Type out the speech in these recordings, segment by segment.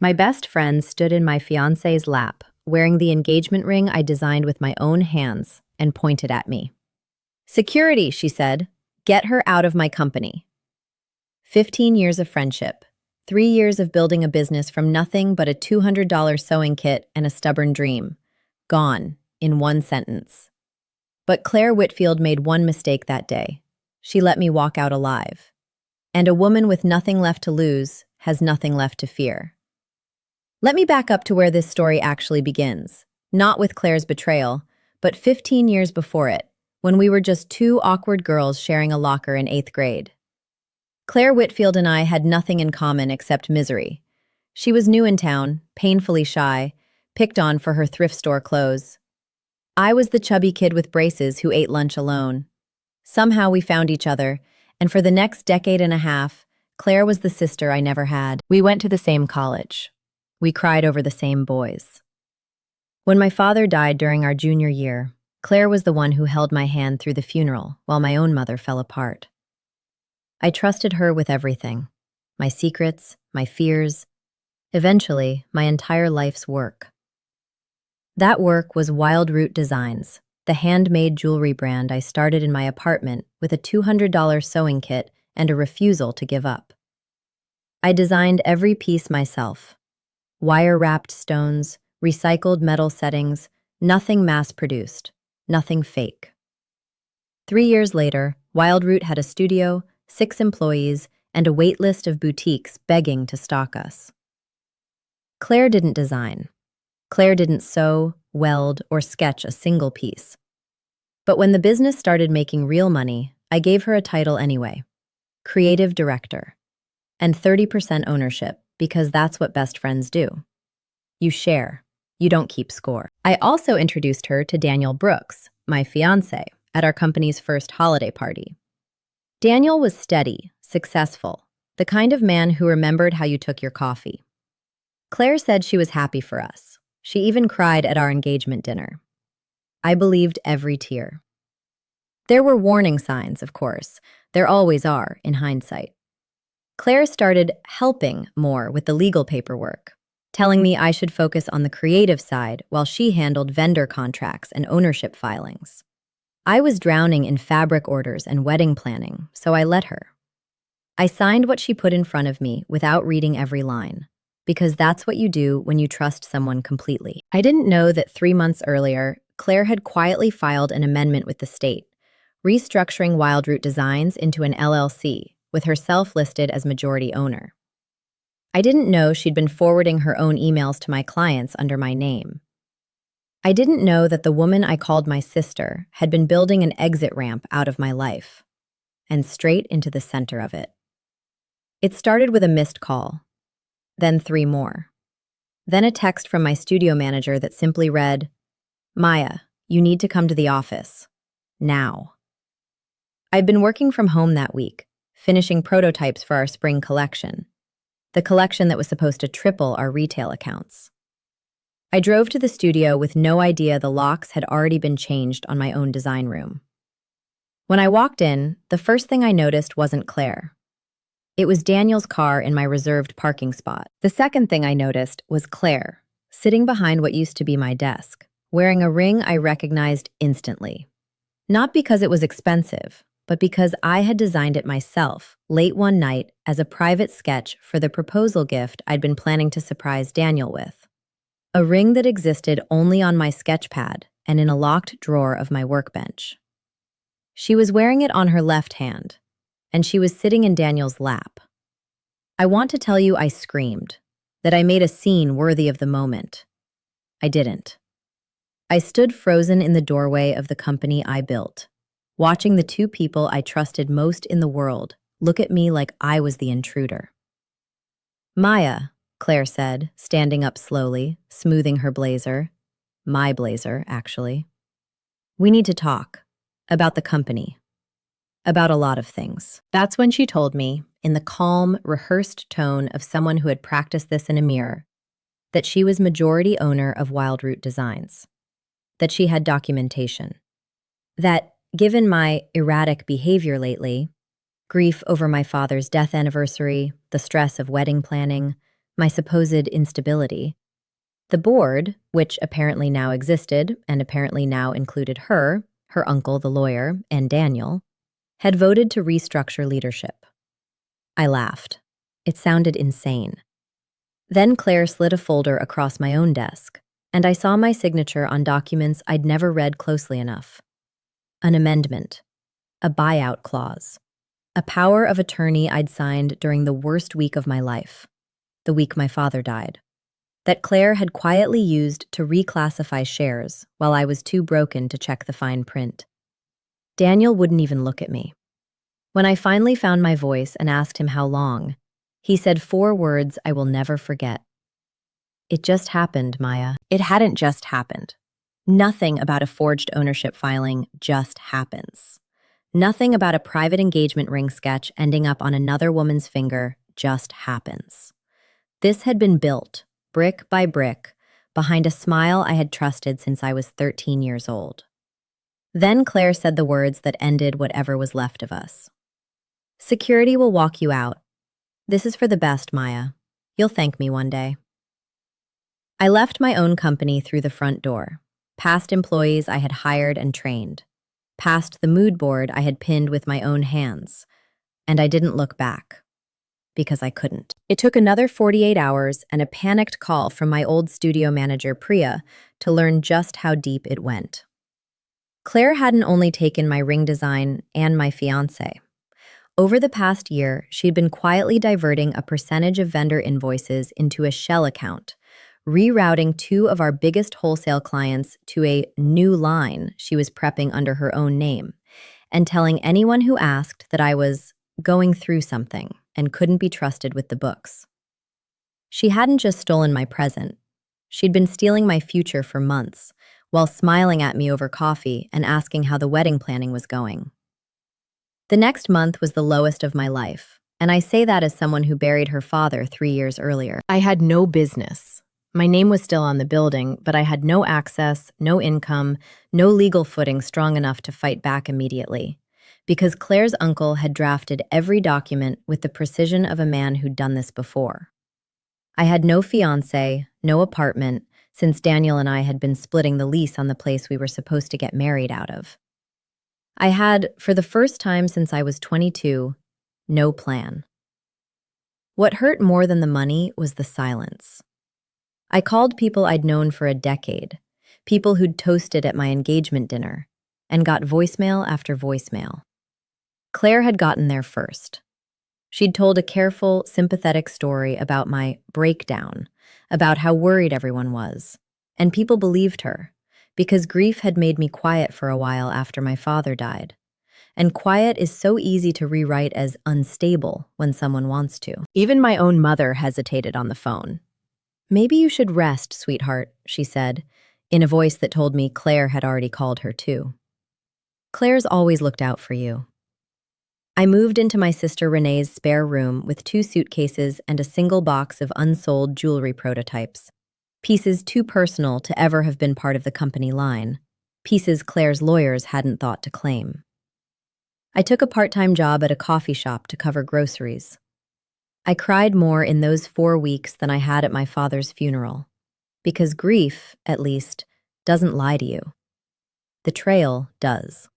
My best friend stood in my fiancé's lap, wearing the engagement ring I designed with my own hands, and pointed at me. "Security," she said. "Get her out of my company." 15 years of friendship. 3 years of building a business from nothing but a $200 sewing kit and a stubborn dream. Gone in one sentence. But Claire Whitfield made one mistake that day. She let me walk out alive. And a woman with nothing left to lose has nothing left to fear. Let me back up to where this story actually begins. Not with Claire's betrayal, but 15 years before it, when we were just two awkward girls sharing a locker in 8th grade. Claire Whitfield and I had nothing in common except misery. She was new in town, painfully shy, picked on for her thrift store clothes. I was the chubby kid with braces who ate lunch alone. Somehow we found each other, and for the next decade and a half, Claire was the sister I never had. We went to the same college. We cried over the same boys. When my father died during our junior year, Claire was the one who held my hand through the funeral while my own mother fell apart. I trusted her with everything, my secrets, my fears, eventually my entire life's work. That work was Wild Root Designs, the handmade jewelry brand I started in my apartment with a $200 sewing kit and a refusal to give up. I designed every piece myself. Wire-wrapped stones, recycled metal settings, nothing mass-produced, nothing fake. 3 years later, Wild Root had a studio, 6 employees, and a wait list of boutiques begging to stock us. Claire didn't design. Claire didn't sew, weld, or sketch a single piece. But when the business started making real money, I gave her a title anyway. Creative Director. And 30% ownership, because that's what best friends do. You share. You don't keep score. I also introduced her to Daniel Brooks, my fiancé, at our company's first holiday party. Daniel was steady, successful, the kind of man who remembered how you took your coffee. Claire said she was happy for us. She even cried at our engagement dinner. I believed every tear. There were warning signs, of course. There always are, in hindsight. Claire started helping more with the legal paperwork, telling me I should focus on the creative side while she handled vendor contracts and ownership filings. I was drowning in fabric orders and wedding planning, so I let her. I signed what she put in front of me without reading every line, because that's what you do when you trust someone completely. I didn't know that 3 months earlier, Claire had quietly filed an amendment with the state, restructuring Wild Root Designs into an LLC, with herself listed as majority owner. I didn't know she'd been forwarding her own emails to my clients under my name. I didn't know that the woman I called my sister had been building an exit ramp out of my life, and straight into the center of it. It started with a missed call, then 3 more. Then a text from my studio manager that simply read, "Maya, you need to come to the office. Now." I'd been working from home that week, finishing prototypes for our spring collection, the collection that was supposed to triple our retail accounts. I drove to the studio with no idea the locks had already been changed on my own design room. When I walked in, the first thing I noticed wasn't Claire. It was Daniel's car in my reserved parking spot. The second thing I noticed was Claire, sitting behind what used to be my desk, wearing a ring I recognized instantly. Not because it was expensive, but because I had designed it myself late one night as a private sketch for the proposal gift I'd been planning to surprise Daniel with. A ring that existed only on my sketch pad and in a locked drawer of my workbench. She was wearing it on her left hand, and she was sitting in Daniel's lap. I want to tell you I screamed, that I made a scene worthy of the moment. I didn't. I stood frozen in the doorway of the company I built, watching the 2 people I trusted most in the world look at me like I was the intruder. "Maya," Claire said, standing up slowly, smoothing her blazer. My blazer, actually. "We need to talk. About the company. About a lot of things." That's when she told me, in the calm, rehearsed tone of someone who had practiced this in a mirror, that she was majority owner of Wild Root Designs. That she had documentation. That, given my erratic behavior lately, grief over my father's death anniversary, the stress of wedding planning, my supposed instability. The board, which apparently now existed and apparently now included her uncle, the lawyer, and Daniel, had voted to restructure leadership. I laughed. It sounded insane. Then Claire slid a folder across my own desk, and I saw my signature on documents I'd never read closely enough. An amendment, a buyout clause, a power of attorney I'd signed during the worst week of my life, the week my father died, that Claire had quietly used to reclassify shares while I was too broken to check the fine print. Daniel wouldn't even look at me. When I finally found my voice and asked him how long, he said 4 words I will never forget. It just happened, Maya. It hadn't just happened. Nothing about a forged ownership filing just happens. Nothing about a private engagement ring sketch ending up on another woman's finger just happens. This had been built, brick by brick, behind a smile I had trusted since I was 13 years old. Then Claire said the words that ended whatever was left of us. Security will walk you out. This is for the best, Maya. You'll thank me one day. I left my own company through the front door, past employees I had hired and trained, past the mood board I had pinned with my own hands, and I didn't look back. Because I couldn't. It took another 48 hours and a panicked call from my old studio manager, Priya, to learn just how deep it went. Claire hadn't only taken my ring design and my fiancé. Over the past year, she'd been quietly diverting a percentage of vendor invoices into a shell account, rerouting 2 of our biggest wholesale clients to a new line she was prepping under her own name, and telling anyone who asked that I was going through something and couldn't be trusted with the books. She hadn't just stolen my present. She'd been stealing my future for months, while smiling at me over coffee and asking how the wedding planning was going. The next month was the lowest of my life, and I say that as someone who buried her father 3 years earlier. I had no business. My name was still on the building, but I had no access, no income, no legal footing strong enough to fight back immediately, because Claire's uncle had drafted every document with the precision of a man who'd done this before. I had no fiancé, no apartment, since Daniel and I had been splitting the lease on the place we were supposed to get married out of. I had, for the first time since I was 22, no plan. What hurt more than the money was the silence. I called people I'd known for a decade, people who'd toasted at my engagement dinner, and got voicemail after voicemail. Claire had gotten there first. She'd told a careful, sympathetic story about my breakdown, about how worried everyone was, and people believed her, because grief had made me quiet for a while after my father died. And quiet is so easy to rewrite as unstable when someone wants to. Even my own mother hesitated on the phone. "Maybe you should rest, sweetheart," she said, in a voice that told me Claire had already called her too. "Claire's always looked out for you." I moved into my sister Renee's spare room with 2 suitcases and a single box of unsold jewelry prototypes. Pieces too personal to ever have been part of the company line. Pieces Claire's lawyers hadn't thought to claim. I took a part-time job at a coffee shop to cover groceries. I cried more in those 4 weeks than I had at my father's funeral. Because grief, at least, doesn't lie to you. Betrayal does.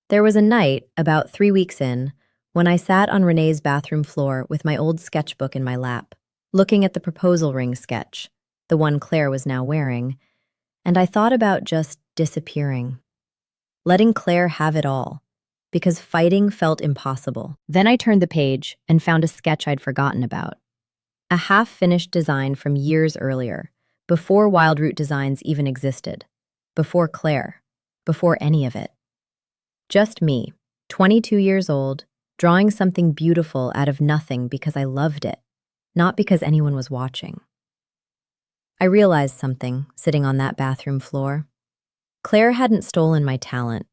There was a night, about 3 weeks in, when I sat on Renee's bathroom floor with my old sketchbook in my lap, looking at the proposal ring sketch, the one Claire was now wearing, and I thought about just disappearing. Letting Claire have it all, because fighting felt impossible. Then I turned the page and found a sketch I'd forgotten about. A half-finished design from years earlier, before Wild Root Designs even existed, before Claire, before any of it. Just me, 22 years old, drawing something beautiful out of nothing because I loved it, not because anyone was watching. I realized something, sitting on that bathroom floor. Claire hadn't stolen my talent.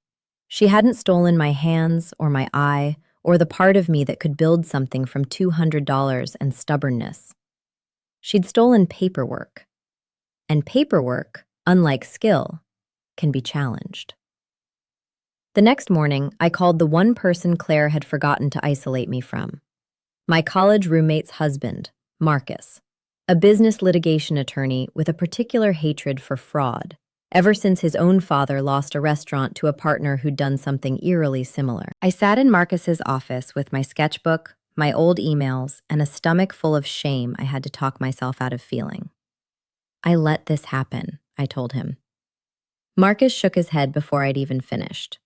She hadn't stolen my hands or my eye or the part of me that could build something from $200 and stubbornness. She'd stolen paperwork. And paperwork, unlike skill, can be challenged. The next morning, I called the one person Claire had forgotten to isolate me from. My college roommate's husband, Marcus. a business litigation attorney with a particular hatred for fraud, ever since his own father lost a restaurant to a partner who'd done something eerily similar. I sat in Marcus's office with my sketchbook, my old emails, and a stomach full of shame I had to talk myself out of feeling. I let this happen, I told him. Marcus shook his head before I'd even finished.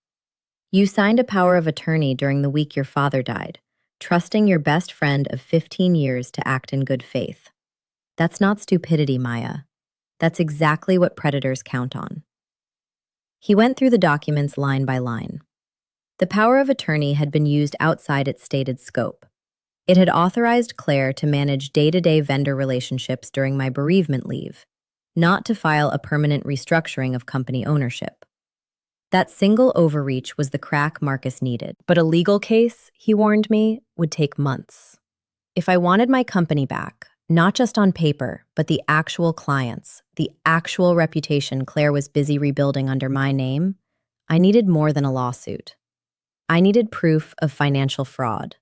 You signed a power of attorney during the week your father died, trusting your best friend of 15 years to act in good faith. That's not stupidity, Maya. That's exactly what predators count on. He went through the documents line by line. The power of attorney had been used outside its stated scope. It had authorized Claire to manage day-to-day vendor relationships during my bereavement leave, not to file a permanent restructuring of company ownership. That single overreach was the crack Marcus needed, but a legal case, he warned me, would take months. If I wanted my company back, not just on paper, but the actual clients, the actual reputation Claire was busy rebuilding under my name, I needed more than a lawsuit. I needed proof of financial fraud.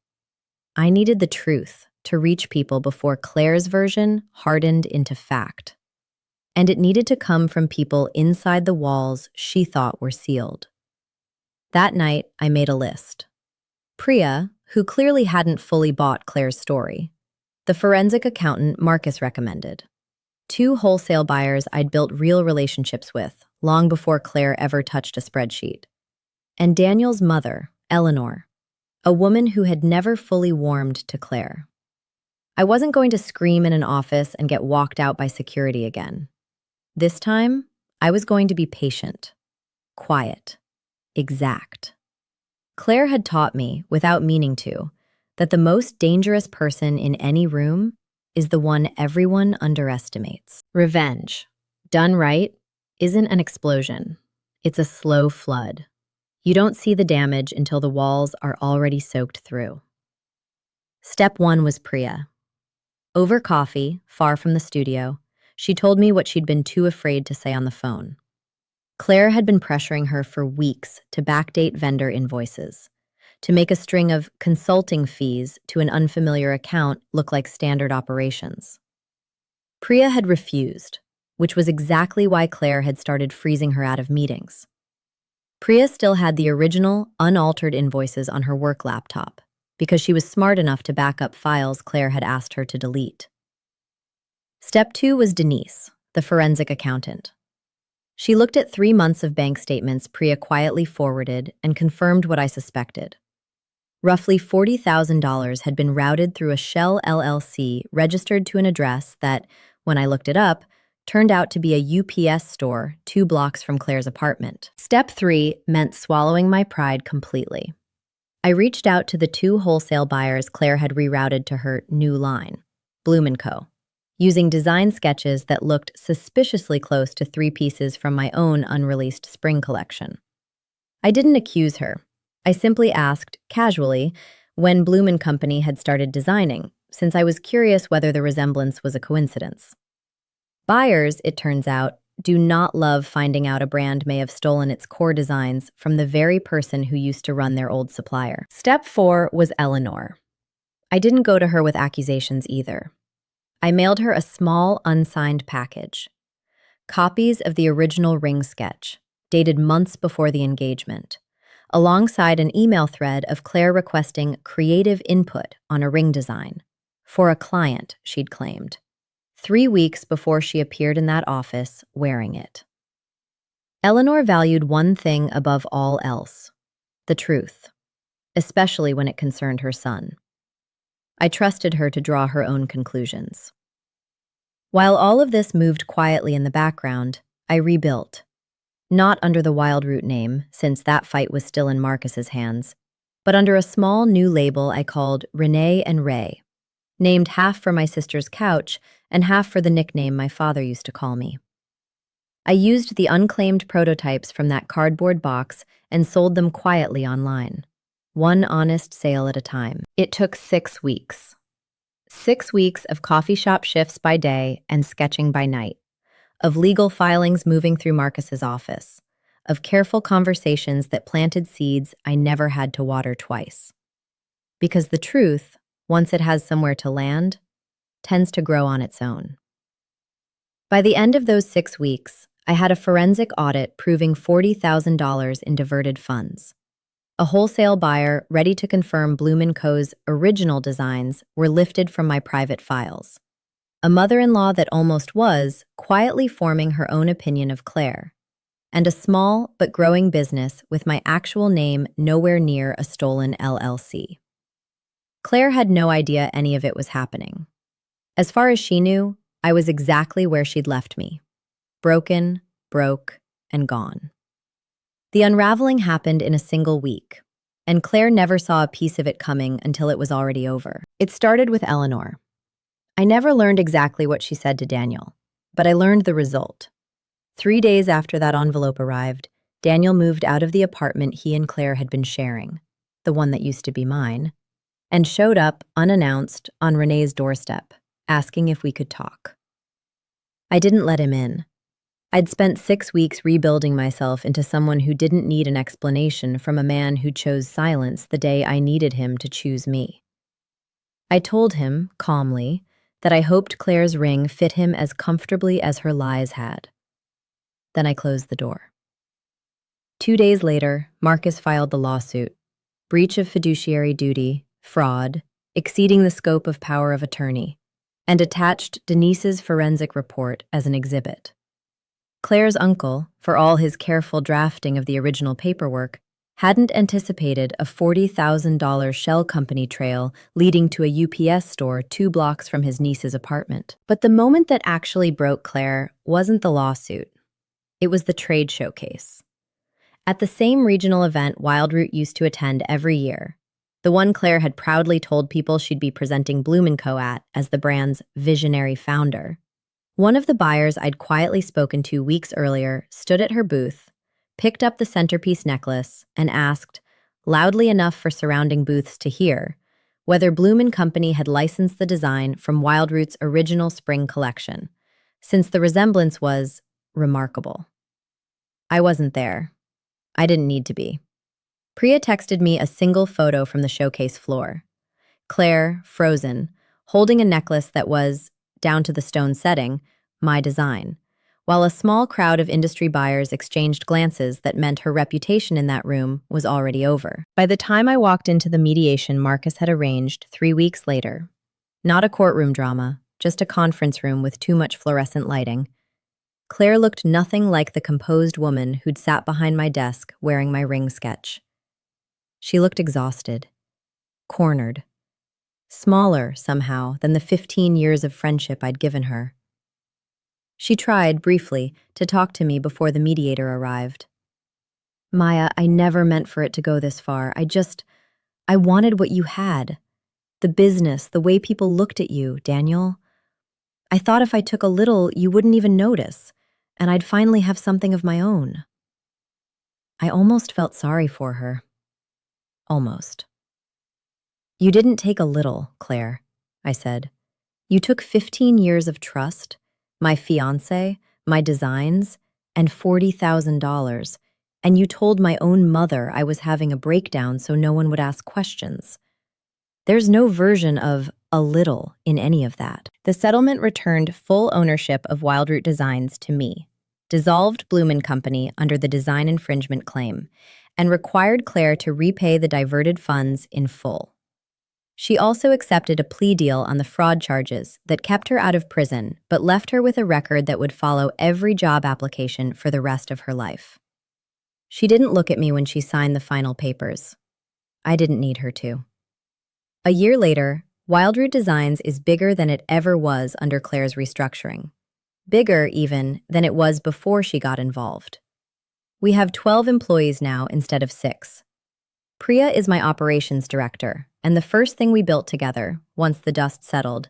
I needed the truth to reach people before Claire's version hardened into fact. And it needed to come from people inside the walls she thought were sealed. That night, I made a list. Priya, who clearly hadn't fully bought Claire's story. The forensic accountant Marcus recommended. 2 wholesale buyers I'd built real relationships with, long before Claire ever touched a spreadsheet. And Daniel's mother, Eleanor, a woman who had never fully warmed to Claire. I wasn't going to scream in an office and get walked out by security again. This time, I was going to be patient, quiet, exact. Claire had taught me, without meaning to, that the most dangerous person in any room is the one everyone underestimates. Revenge, done right, isn't an explosion. It's a slow flood. You don't see the damage until the walls are already soaked through. Step 1 was Priya. Over coffee, far from the studio, she told me what she'd been too afraid to say on the phone. Claire had been pressuring her for weeks to backdate vendor invoices, to make a string of consulting fees to an unfamiliar account look like standard operations. Priya had refused, which was exactly why Claire had started freezing her out of meetings. Priya still had the original, unaltered invoices on her work laptop, because she was smart enough to back up files Claire had asked her to delete. Step 2 was Denise, the forensic accountant. She looked at 3 months of bank statements Priya quietly forwarded and confirmed what I suspected. Roughly $40,000 had been routed through a shell LLC registered to an address that, when I looked it up, turned out to be a UPS store 2 blocks from Claire's apartment. Step 3 meant swallowing my pride completely. I reached out to the 2 wholesale buyers Claire had rerouted to her new line, Bloom & Co., using design sketches that looked suspiciously close to 3 pieces from my own unreleased spring collection. I didn't accuse her. I simply asked, casually, when Bloom & Company had started designing, since I was curious whether the resemblance was a coincidence. Buyers, it turns out, do not love finding out a brand may have stolen its core designs from the very person who used to run their old supplier. Step 4 was Eleanor. I didn't go to her with accusations either. I mailed her a small, unsigned package. Copies of the original ring sketch, dated months before the engagement, alongside an email thread of Claire requesting creative input on a ring design. For a client, she'd claimed. 3 weeks before she appeared in that office wearing it. Eleanor valued one thing above all else: the truth, especially when it concerned her son. I trusted her to draw her own conclusions. While all of this moved quietly in the background, I rebuilt. Not under the Wildroot name, since that fight was still in Marcus's hands, but under a small new label I called Renee and Ray, named half for my sister's couch and half for the nickname my father used to call me. I used the unclaimed prototypes from that cardboard box and sold them quietly online. 1 honest sale at a time. It took 6 weeks. 6 weeks of coffee shop shifts by day and sketching by night, of legal filings moving through Marcus's office, of careful conversations that planted seeds I never had to water twice. Because the truth, once it has somewhere to land, tends to grow on its own. By the end of those 6 weeks, I had a forensic audit proving $40,000 in diverted funds. A wholesale buyer ready to confirm Bloom & Co.'s original designs were lifted from my private files. A mother-in-law that almost was quietly forming her own opinion of Claire. And a small but growing business with my actual name nowhere near a stolen LLC. Claire had no idea any of it was happening. As far as she knew, I was exactly where she'd left me. Broken, broke, and gone. The unraveling happened in a single week, and Claire never saw a piece of it coming until it was already over. It started with Eleanor. I never learned exactly what she said to Daniel, but I learned the result. 3 days after that envelope arrived, Daniel moved out of the apartment he and Claire had been sharing, the one that used to be mine, and showed up unannounced on Renee's doorstep, asking if we could talk. I didn't let him in. I'd spent 6 weeks rebuilding myself into someone who didn't need an explanation from a man who chose silence the day I needed him to choose me. I told him, calmly, that I hoped Claire's ring fit him as comfortably as her lies had. Then I closed the door. 2 days later, Marcus filed the lawsuit. Breach of fiduciary duty, fraud, exceeding the scope of power of attorney, and attached Denise's forensic report as an exhibit. Claire's uncle, for all his careful drafting of the original paperwork, hadn't anticipated a $40,000 shell company trail leading to a UPS store 2 blocks from his niece's apartment. But the moment that actually broke Claire wasn't the lawsuit. It was the trade showcase. At the same regional event Wildroot used to attend every year, the one Claire had proudly told people she'd be presenting Bloom & Co. at as the brand's visionary founder, one of the buyers I'd quietly spoken to weeks earlier stood at her booth, picked up the centerpiece necklace, and asked, loudly enough for surrounding booths to hear, whether Bloom & Company had licensed the design from Wildroot's original spring collection, since the resemblance was remarkable. I wasn't there. I didn't need to be. Priya texted me a single photo from the showcase floor. Claire, frozen, holding a necklace that was, down to the stone setting, my design, while a small crowd of industry buyers exchanged glances that meant her reputation in that room was already over. By the time I walked into the mediation Marcus had arranged 3 weeks later, not a courtroom drama, just a conference room with too much fluorescent lighting, Claire looked nothing like the composed woman who'd sat behind my desk wearing my ring sketch. She looked exhausted, cornered, smaller, somehow, than the 15 years of friendship I'd given her. She tried, briefly, to talk to me before the mediator arrived. Maya, I never meant for it to go this far. I wanted what you had. The business, the way people looked at you, Daniel. I thought if I took a little, you wouldn't even notice, and I'd finally have something of my own. I almost felt sorry for her. Almost. You didn't take a little, Claire, I said. You took 15 years of trust, my fiancé, my designs, and $40,000, and you told my own mother I was having a breakdown so no one would ask questions. There's no version of a little in any of that. The settlement returned full ownership of Wildroot Designs to me, dissolved Bloom & Company under the design infringement claim, and required Claire to repay the diverted funds in full. She also accepted a plea deal on the fraud charges that kept her out of prison but left her with a record that would follow every job application for the rest of her life. She didn't look at me when she signed the final papers. I didn't need her to. A year later, Wildroot Designs is bigger than it ever was under Claire's restructuring. Bigger, even, than it was before she got involved. We have 12 employees now instead of 6. Priya is my operations director, and the first thing we built together, once the dust settled,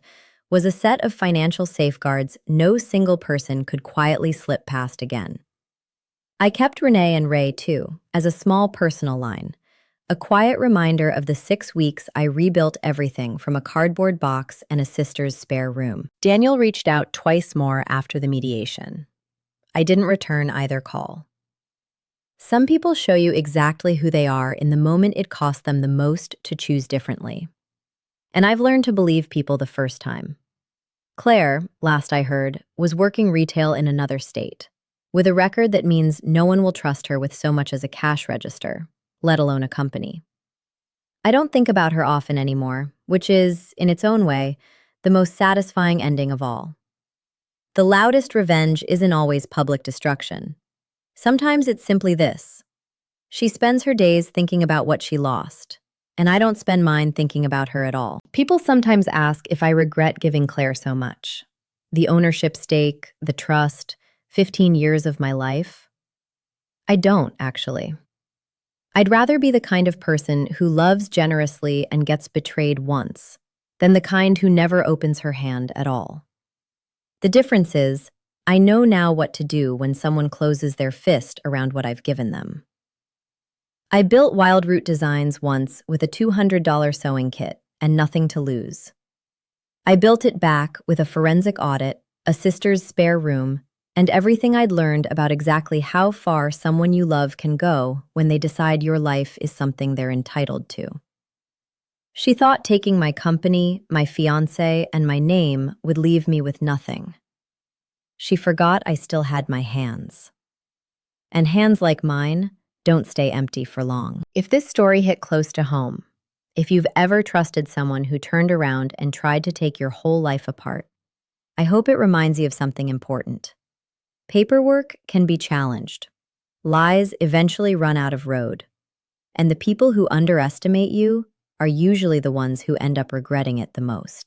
was a set of financial safeguards no single person could quietly slip past again. I kept Renee and Ray, too, as a small personal line, a quiet reminder of the 6 weeks I rebuilt everything from a cardboard box and a sister's spare room. Daniel reached out twice more after the mediation. I didn't return either call. Some people show you exactly who they are in the moment it costs them the most to choose differently. And I've learned to believe people the first time. Claire, last I heard, was working retail in another state, with a record that means no one will trust her with so much as a cash register, let alone a company. I don't think about her often anymore, which is, in its own way, the most satisfying ending of all. The loudest revenge isn't always public destruction. Sometimes it's simply this. She spends her days thinking about what she lost, and I don't spend mine thinking about her at all. People sometimes ask if I regret giving Claire so much. The ownership stake, the trust, 15 years of my life. I don't, actually. I'd rather be the kind of person who loves generously and gets betrayed once than the kind who never opens her hand at all. The difference is, I know now what to do when someone closes their fist around what I've given them. I built Wild Root Designs once with a $200 sewing kit and nothing to lose. I built it back with a forensic audit, a sister's spare room, and everything I'd learned about exactly how far someone you love can go when they decide your life is something they're entitled to. She thought taking my company, my fiancé, and my name would leave me with nothing. She forgot I still had my hands. And hands like mine don't stay empty for long. If this story hit close to home, if you've ever trusted someone who turned around and tried to take your whole life apart, I hope it reminds you of something important. Paperwork can be challenged. Lies eventually run out of road. And the people who underestimate you are usually the ones who end up regretting it the most.